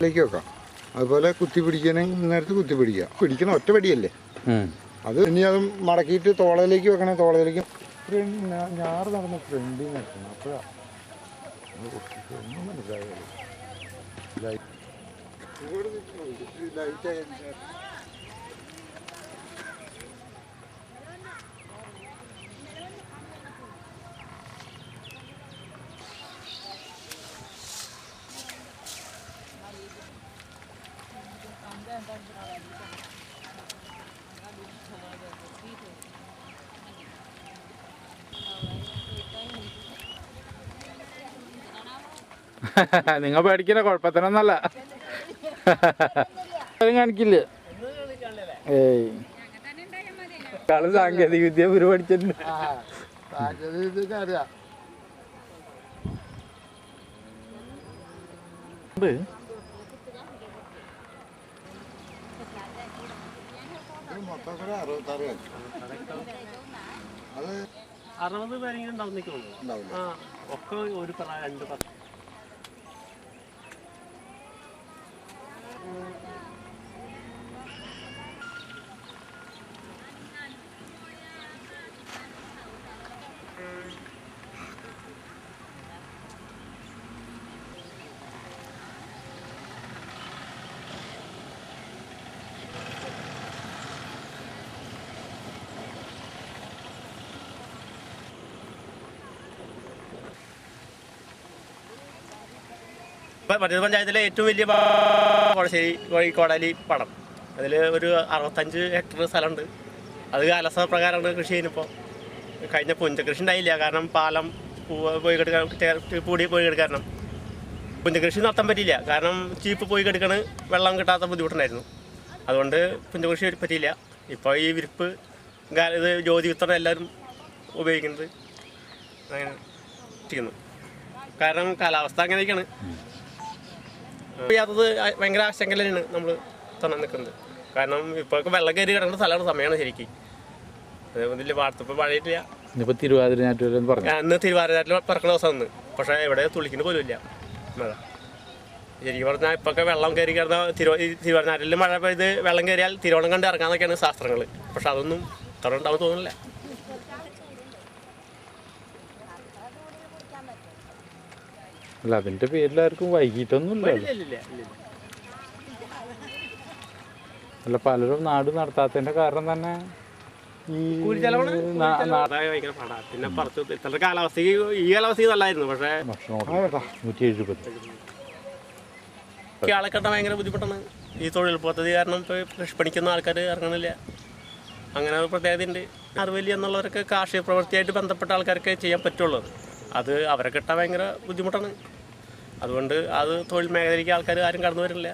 ലേക്ക് വെക്കാം. അതുപോലെ കുത്തി പിടിക്കാൻ നേരത്ത് കുത്തി പിടിക്കണം ഒറ്റ പടിയല്ലേ അത്. ഇനി അത് മടക്കിയിട്ട് തോളയിലേക്ക് വെക്കണേ. തോളയിലേക്ക് ഞാറ് നടന്ന ഫ്രണ്ടിൽ നിൽക്കണം. അപ്പോഴാണ് ഒന്നും മനസ്സിലായത്. നിങ്ങൾ പേടിക്കുന്ന കുഴപ്പത്തിനൊന്നല്ല. കാണിക്കില്ല. ഏയ് കളി സാങ്കേതിക വിദ്യ പഠിച്ചിട്ടുണ്ട്. അറുപത് പേരെങ്കിലും ഉണ്ടാവും. ഒക്കെ ഒരു 2-10. പട്ടണ പഞ്ചായത്തിലെ ഏറ്റവും വലിയ കോഴശ്ശേരി കോടാലി പടം. അതിൽ ഒരു 65 ഹെക്ടർ സ്ഥലമുണ്ട്. അത് കാലാവസ്ഥാപ്രകാരമാണ് കൃഷി ചെയ്യുന്നപ്പോൾ. കഴിഞ്ഞ പുഞ്ചകൃഷി ഉണ്ടായില്ല, കാരണം പാലം പോയി കിടക്കാൻ പുഞ്ചകൃഷി നടത്താൻ പറ്റിയില്ല. കാരണം ചീപ്പ് പോയി കിടക്കണ്, വെള്ളം കിട്ടാത്ത ബുദ്ധിമുട്ടുണ്ടായിരുന്നു. അതുകൊണ്ട് പുഞ്ചകൃഷി പറ്റിയില്ല. ഇപ്പോൾ ഈ വിരിപ്പ് ഇത് ജ്യോതി വിത്തണം എല്ലാവരും ഉപയോഗിക്കുന്നത് അങ്ങനെ ചെയ്യുന്നു. കാരണം കാലാവസ്ഥ അങ്ങനെയൊക്കെയാണ്. അത് ഭയങ്കര ആശങ്ക തന്നെയാണ് നമ്മൾ തന്നെ നിൽക്കുന്നത്. കാരണം ഇപ്പോൾ വെള്ളം കയറി കിടക്കുന്ന സ്ഥലമാണ്, സമയമാണ് ശരിക്കും. വലിയ വാർത്തപ്പോൾ മഴയില്ല. ഇന്ന് തിരുവാതിരനാറ്റിൽ പറക്കണ ദിവസം നിന്ന്, പക്ഷേ ഇവിടെ തുള്ളിക്കുന്ന പോലും ഇല്ല മഴ. ശരിക്കും പറഞ്ഞാൽ ഇപ്പൊക്കെ വെള്ളം കയറി കിടന്ന തിരുവാതിരനാറ്റിൽ മഴ പെയ്ത് വെള്ളം കയറിയാൽ തിരുവോണം കണ്ട് ഇറങ്ങാന്നൊക്കെയാണ് ശാസ്ത്രങ്ങൾ. പക്ഷെ അതൊന്നും ഇത്ര ഉണ്ടാവും തോന്നുന്നില്ല. അല്ല, അതിന്റെ പേരിലാർക്കും വൈകിട്ടൊന്നുമില്ല. അല്ല, പലരും നാട് നടത്താത്തതിന്റെ കാരണം തന്നെ ഈ പിന്നെ ഇത്ര കാലാവസ്ഥക്ക് ഈ കാലാവസ്ഥ നല്ലായിരുന്നു. പക്ഷേ 170 ആളെ കിട്ടാൻ ഭയങ്കര ബുദ്ധിമുട്ടാണ്. ഈ തൊഴിൽ പദ്ധതി കാരണം ഇപ്പോൾ കൃഷിപ്പണിക്കുന്ന ആൾക്കാർ ഇറങ്ങുന്നില്ല. അങ്ങനെ ഒരു പ്രത്യേകത ഉണ്ട്. അറിവില്ല എന്നുള്ളവരൊക്കെ കാർഷിക പ്രവൃത്തിയായിട്ട് ബന്ധപ്പെട്ട ആൾക്കാർക്ക് ചെയ്യാൻ പറ്റുള്ളൂ. അത് അവരെ കിട്ടാൻ ഭയങ്കര ബുദ്ധിമുട്ടാണ്. അതുകൊണ്ട് അത് തൊഴിൽ മേഖലയിലേക്ക് ആൾക്കാർ ആരും കടന്നു വരില്ല.